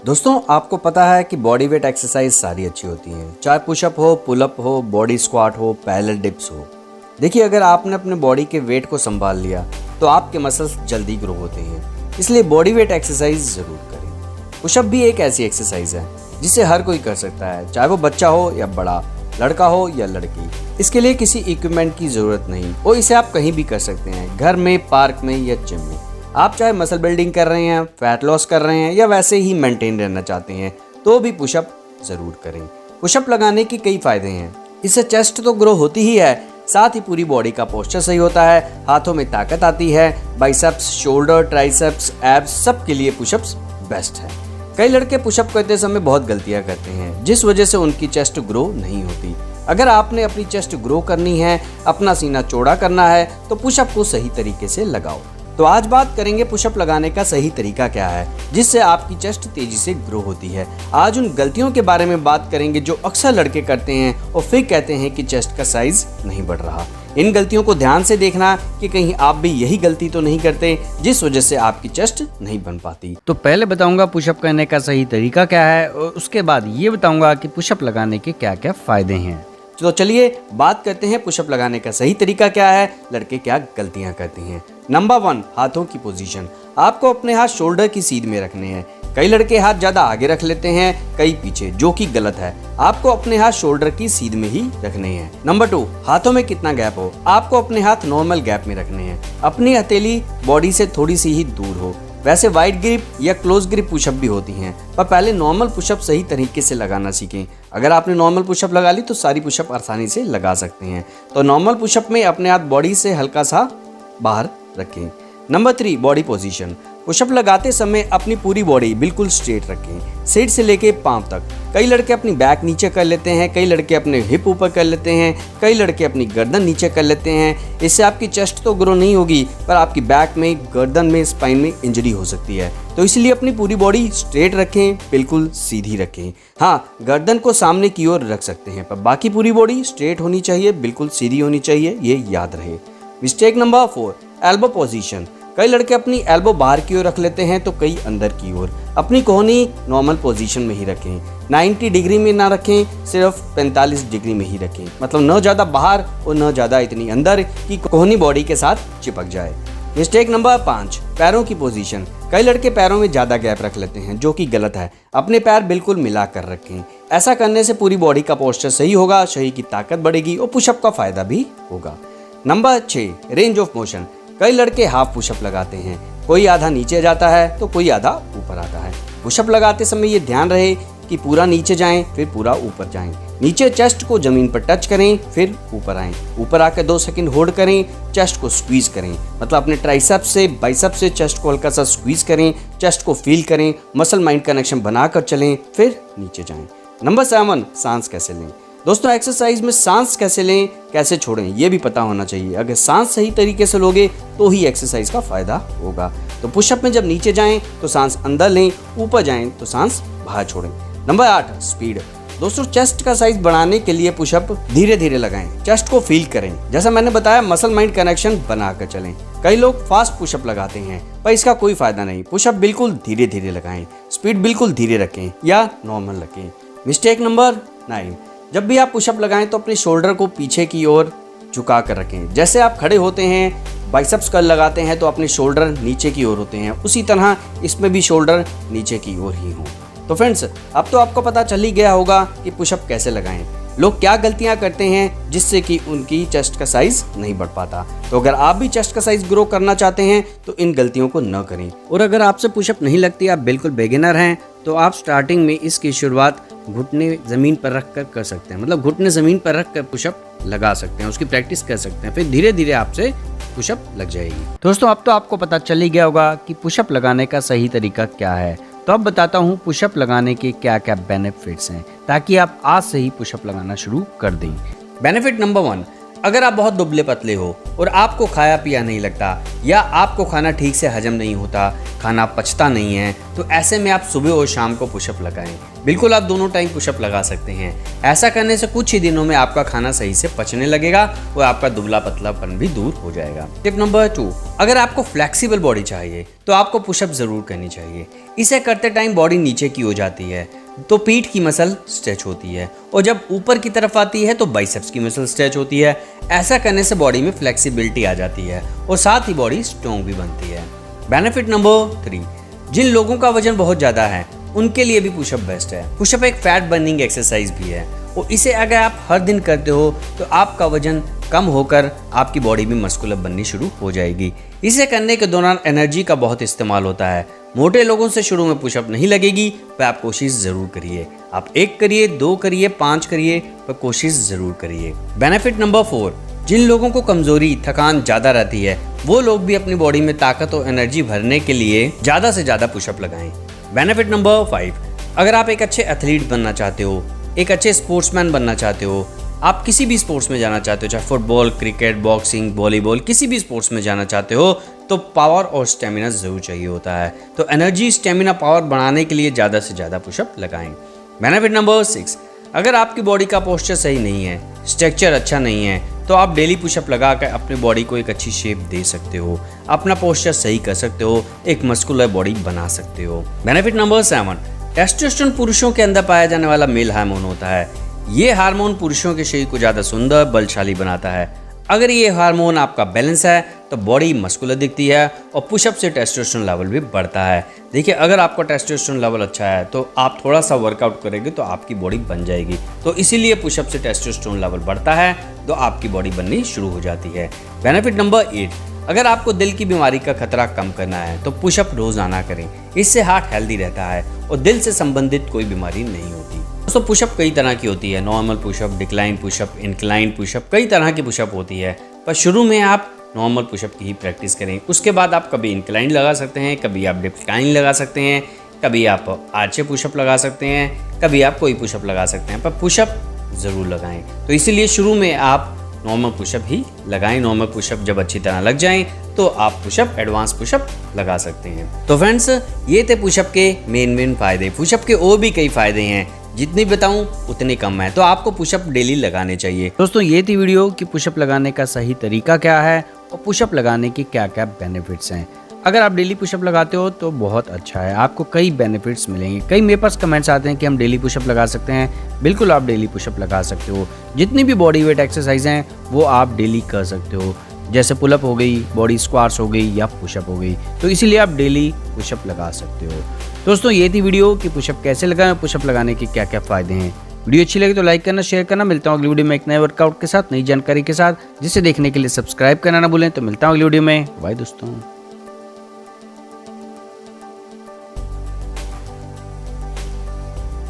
दोस्तों आपको पता है कि बॉडी वेट एक्सरसाइज सारी अच्छी होती हैं, चाहे पुशअप हो, पुलअप हो, बॉडी स्क्वाट हो, पैरेलल डिप्स हो। देखिए, अगर आपने अपने बॉडी के वेट को संभाल लिया तो आपके मसल्स जल्दी ग्रो होते हैं, इसलिए बॉडी वेट एक्सरसाइज जरूर करें। पुशअप भी एक ऐसी एक्सरसाइज है जिसे हर कोई कर सकता है, चाहे वो बच्चा हो या बड़ा, लड़का हो या लड़की। इसके लिए किसी इक्विपमेंट की जरूरत नहीं और इसे आप कहीं भी कर सकते हैं, घर में, पार्क में या जिम में। आप चाहे मसल बिल्डिंग कर रहे हैं, फैट लॉस कर रहे हैं या वैसे ही मेंटेन रहना चाहते हैं तो भी पुशअप जरूर करें। पुशअप लगाने के कई फायदे हैं। इससे चेस्ट तो ग्रो होती ही है, साथ ही पूरी बॉडी का पोस्चर सही होता है, हाथों में ताकत आती है, बाइसेप्स, शोल्डर, ट्राइसेप्स, एब्स सब के लिए पुशअप्स बेस्ट है। कई लड़के पुशअप करते समय बहुत गलतियां करते हैं जिस वजह से उनकी चेस्ट ग्रो नहीं होती। अगर आपने अपनी चेस्ट ग्रो करनी है, अपना सीना चौड़ा करना है तो पुशअप को सही तरीके से लगाओ। तो आज बात करेंगे पुशअप लगाने का सही तरीका क्या है जिससे आपकी चेस्ट तेजी से ग्रो होती है। आज उन गलतियों के बारे में बात करेंगे जो अक्सर लड़के करते हैं और फिर कहते हैं कि चेस्ट का साइज नहीं बढ़ रहा। इन गलतियों को ध्यान से देखना कि कहीं आप भी यही गलती तो नहीं करते जिस वजह से आपकी चेस्ट नहीं बन पाती। तो पहले बताऊंगा पुशअप करने का सही तरीका क्या है और उसके बाद ये बताऊंगा कि पुशअप लगाने के क्या क्या फायदे हैं। तो चलिए बात करते हैं पुशअप लगाने का सही तरीका क्या है, लड़के क्या गलतियां करते हैं। नंबर 1, हाथों की पोजीशन। आपको अपने हाथ शोल्डर की सीध में रखने हैं। कई लड़के हाथ ज्यादा आगे रख लेते हैं, कई पीछे, जो कि गलत है। आपको अपने हाथ शोल्डर की सीध में ही रखने हैं। नंबर 2, हाथों में कितना गैप हो। आपको अपने हाथ नॉर्मल गैप में रखने हैं। अपनी हथेली बॉडी से थोड़ी सी ही दूर हो। वैसे वाइड ग्रिप या क्लोज ग्रिप पुशअप भी होती हैं, पर पहले नॉर्मल पुशअप सही तरीके से लगाना सीखें। अगर आपने नॉर्मल पुशअप लगा ली तो सारी पुशअप आसानी से लगा सकते हैं। तो नॉर्मल पुशअप में अपने हाथ बॉडी से हल्का सा बाहर रखें। Number 3, body position. पुशअप लगाते समय अपनी पूरी बॉडी बिल्कुल स्ट्रेट रखें, सिर से लेके पांव तक। कई लड़के अपनी बैक नीचे कर लेते हैं, कई लड़के अपने हिप ऊपर कर लेते हैं, कई लड़के अपनी गर्दन नीचे कर लेते हैं। इससे आपकी चेस्ट तो ग्रो नहीं होगी पर आपकी बैक में, गर्दन में, स्पाइन में इंजरी हो सकती है। तो इसलिए अपनी पूरी बॉडी स्ट्रेट रखें, बिल्कुल सीधी रखें। हाँ, गर्दन को सामने की ओर रख सकते हैं पर बाकी पूरी बॉडी स्ट्रेट होनी चाहिए, बिल्कुल सीधी होनी चाहिए, ये याद रहे। Mistake number 4, elbow position. कई लड़के अपनी एल्बो बाहर की ओर रख लेते हैं तो कई अंदर की ओर। अपनी कोहनी नॉर्मल पोजीशन में ही रखें, 90 डिग्री में ना रखें, सिर्फ 45 डिग्री में ही रखें। मतलब न ज़्यादा बाहर और न ज़्यादा इतनी अंदर कि कोहनी बॉडी के साथ चिपक जाए। मिस्टेक नंबर 5, पैरों की पोजीशन। कई लड़के पैरों में ज़्यादा गैप रख लेते हैं जो कि गलत है। अपने पैर बिल्कुल मिला कर रखें। ऐसा करने से पूरी बॉडी का पोस्चर सही होगा, शरीर की ताकत बढ़ेगी और पुशअप का फायदा भी होगा। Number 6, range of motion. कई लड़के हाफ पुशअप लगाते हैं, कोई आधा नीचे जाता है तो कोई आधा ऊपर आता है। पुशअप लगाते समय ये ध्यान रहे कि पूरा नीचे जाएं फिर पूरा ऊपर जाएं। नीचे चेस्ट को जमीन पर टच करें फिर ऊपर आएं। ऊपर आकर 2 सेकंड होल्ड करें, चेस्ट को स्क्वीज करें। मतलब अपने ट्राइसेप से, बाइसेप से चेस्ट को हल्का सा स्क्वीज करें, चेस्ट को फील करें, मसल माइंड कनेक्शन बनाकर चलें, फिर नीचे जाएं। नंबर 7, सांस कैसे लें। दोस्तों एक्सरसाइज में सांस कैसे लें, कैसे छोड़ें, ये भी पता होना चाहिए। अगर सांस सही तरीके से लोगे तो ही एक्सरसाइज का फायदा होगा। तो पुशअप में जब नीचे जाएं तो सांस अंदर लें, ऊपर जाएं तो सांस बाहर छोड़ें। Number 8, speed. दोस्तों चेस्ट का साइज बढ़ाने के लिए पुशअप धीरे धीरे लगाएं, चेस्ट को फील करें। जैसा मैंने बताया, मसल माइंड कनेक्शन बनाकर चलें। कई लोग फास्ट पुशअप लगाते हैं पर इसका कोई फायदा नहीं। पुशअप बिल्कुल धीरे धीरे लगाएं, स्पीड बिल्कुल धीरे रखें या नॉर्मल रखें। मिस्टेक नंबर 9, जब भी आप पुशअप लगाएं तो अपने शोल्डर को पीछे की ओर झुका कर रखें। जैसे आप खड़े होते हैं, बाइसेप्स कर्ल लगाते हैं तो अपने शोल्डर नीचे की ओर होते हैं, उसी तरह इसमें भी शोल्डर नीचे की ओर ही हो। तो फ्रेंड्स, अब तो आपको पता चल ही गया होगा कि पुशअप कैसे लगाएं, लोग क्या गलतियां करते हैं जिससे कि उनकी चेस्ट का साइज नहीं बढ़ पाता। तो अगर आप भी चेस्ट का साइज ग्रो करना चाहते हैं तो इन गलतियों को न करें। और अगर आपसे पुशअप नहीं लगती, आप बिल्कुल बिगिनर हैं, तो आप स्टार्टिंग में इसकी शुरुआत घुटने ज़मीन पर रख कर कर सकते हैं। मतलब घुटने ज़मीन पर रख कर पुशअप लगा सकते हैं, उसकी प्रैक्टिस कर सकते हैं, फिर धीरे धीरे आपसे पुशअप लग जाएगी। दोस्तों अब तो आपको पता चल ही गया होगा कि पुशअप लगाने का सही तरीका क्या है। तो अब बताता हूँ पुशअप लगाने के क्या क्या बेनिफिट्स हैं ताकि आप आज से ही पुशअप लगाना शुरू कर दें। बेनिफिट नंबर 1, अगर आप बहुत दुबले पतले हो और आपको खाया पिया नहीं लगता या आपको खाना ठीक से हजम नहीं होता, खाना पचता नहीं है, तो ऐसे में आप सुबह और शाम को पुशअप लगाएं। बिल्कुल आप दोनों टाइम पुशअप लगा सकते हैं। ऐसा करने से कुछ ही दिनों में आपका खाना सही से पचने लगेगा और आपका दुबला पतलापन भी दूर हो जाएगा। टिप नंबर 2, अगर आपको फ्लेक्सिबल बॉडी चाहिए तो आपको पुशअप जरूर करनी चाहिए। इसे करते टाइम बॉडी नीचे की हो जाती है तो पीठ की मसल स्ट्रेच होती है और जब ऊपर की तरफ आती है तो बाइसेप्स की मसल स्ट्रेच होती है। ऐसा करने से बॉडी में फ्लेक्सिबिलिटी आ जाती है और साथ ही बॉडी स्ट्रॉन्ग भी बनती है। बेनिफिट नंबर 3, जिन लोगों का वजन बहुत ज़्यादा है उनके लिए भी पुशअप बेस्ट है। पुशअप एक फैट बर्निंग एक्सरसाइज भी है और इसे अगर आप हर दिन करते हो तो आपका वजन कम होकर आपकी बॉडी भी मस्कुलर बननी शुरू हो जाएगी। इसे करने के दौरान एनर्जी का बहुत इस्तेमाल होता है। मोटे लोगों से शुरू में पुशअप नहीं लगेगी, पर आप कोशिश ज़रूर करिए। आप 1 करिए, 2 करिए, 5 करिए, पर कोशिश ज़रूर करिए। बेनिफिट नंबर 4, जिन लोगों को कमज़ोरी थकान ज़्यादा रहती है वो लोग भी अपनी बॉडी में ताकत और एनर्जी भरने के लिए ज़्यादा से ज़्यादा पुशअप लगाएं। बेनिफिट नंबर 5, अगर आप एक अच्छे एथलीट बनना चाहते हो, एक अच्छे स्पोर्ट्समैन बनना चाहते हो, आप किसी भी स्पोर्ट्स में जाना चाहते हो, चाहे फुटबॉल, क्रिकेट, बॉक्सिंग, वॉलीबॉल, किसी भी स्पोर्ट्स में जाना चाहते हो, तो पावर और स्टेमिना ज़रूर चाहिए होता है। तो एनर्जी, स्टेमिना, पावर बढ़ाने के लिए ज़्यादा से ज़्यादा पुशअप लगाएं। बेनिफिट नंबर 6, अगर आपकी बॉडी का पोस्चर सही नहीं है, स्ट्रक्चर अच्छा नहीं है, तो आप डेली पुशअप लगाकर अपनी बॉडी को एक अच्छी शेप दे सकते हो, अपना पोस्चर सही कर सकते हो, एक मस्कुलर बॉडी बना सकते हो। बेनिफिट नंबर 7, टेस्टोस्टेरोन पुरुषों के अंदर पाया जाने वाला मेल हार्मोन होता है। ये हार्मोन पुरुषों के शरीर को ज़्यादा सुंदर, बलशाली बनाता है। अगर ये हार्मोन आपका बैलेंस है तो बॉडी मस्कुलर दिखती है और पुशअप से टेस्टोस्टेरोन लेवल भी बढ़ता है। देखिए, अगर आपका टेस्टोस्टेरोन लेवल अच्छा है तो आप थोड़ा सा वर्कआउट करेंगे तो आपकी बॉडी बन जाएगी। तो इसीलिए पुशअप से टेस्टोस्टेरोन लेवल बढ़ता है तो आपकी बॉडी बननी शुरू हो जाती है। बेनिफिट नंबर 8, अगर आपको दिल की बीमारी का खतरा कम करना है तो पुशअप रोजाना करें। इससे हार्ट हेल्दी रहता है और दिल से संबंधित कोई बीमारी नहीं होती। दोस्तों, पुशअप कई तरह की होती है। Normal pushup, decline pushup, incline pushup, कई तरह की पुशअप होती है। पर शुरू में आप नॉर्मल पुशअप की ही प्रैक्टिस करें। उसके बाद आप कभी इंक्लाइन लगा सकते हैं, कभी आप डिक्लाइन लगा सकते हैं, कभी आप आर्चे पुशअप लगा सकते हैं, कभी आप कोई पुशअप लगा सकते हैं, पर पुशअप ज़रूर लगाएं। तो इसीलिए शुरू में आप नॉर्मल पुशअप ही लगाएं। नॉर्मल पुशअप जब अच्छी तरह लग जाएं तो आप पुशअप, एडवांस पुशअप लगा सकते हैं। तो फ्रेंड्स, ये थे पुशअप के मेन फ़ायदे। पुशअप के और भी कई फ़ायदे हैं, जितनी बताऊं उतने कम है। तो आपको पुशअप डेली लगाने चाहिए। दोस्तों, ये थी वीडियो कि पुशअप लगाने का सही तरीका क्या है और पुशअप लगाने के क्या क्या बेनिफिट्स हैं। अगर आप डेली पुशअप लगाते हो तो बहुत अच्छा है, आपको कई बेनिफिट्स मिलेंगे। कई मेरे पास कमेंट्स आते हैं कि हम डेली पुशअप लगा सकते हैं। बिल्कुल आप डेली पुशअप लगा सकते हो। जितनी भी बॉडी वेट एक्सरसाइज हैं वो आप डेली कर सकते हो, जैसे पुलअप हो गई, बॉडी स्क्वाट्स हो गई या पुशअप हो गई। तो इसीलिए आप डेली पुशअप लगा सकते हो। दोस्तों, ये थी वीडियो कि पुशअप कैसे लगाएं, पुशअप लगाने के क्या क्या फ़ायदे हैं। वीडियो अच्छी लगी तो लाइक करना, शेयर करना। मिलता हूँ अगली वीडियो में एक नए वर्कआउट के साथ, नई जानकारी के साथ, जिसे देखने के लिए सब्सक्राइब करना ना भूलें। तो मिलता हूँ अगली वीडियो में। बाय दोस्तों।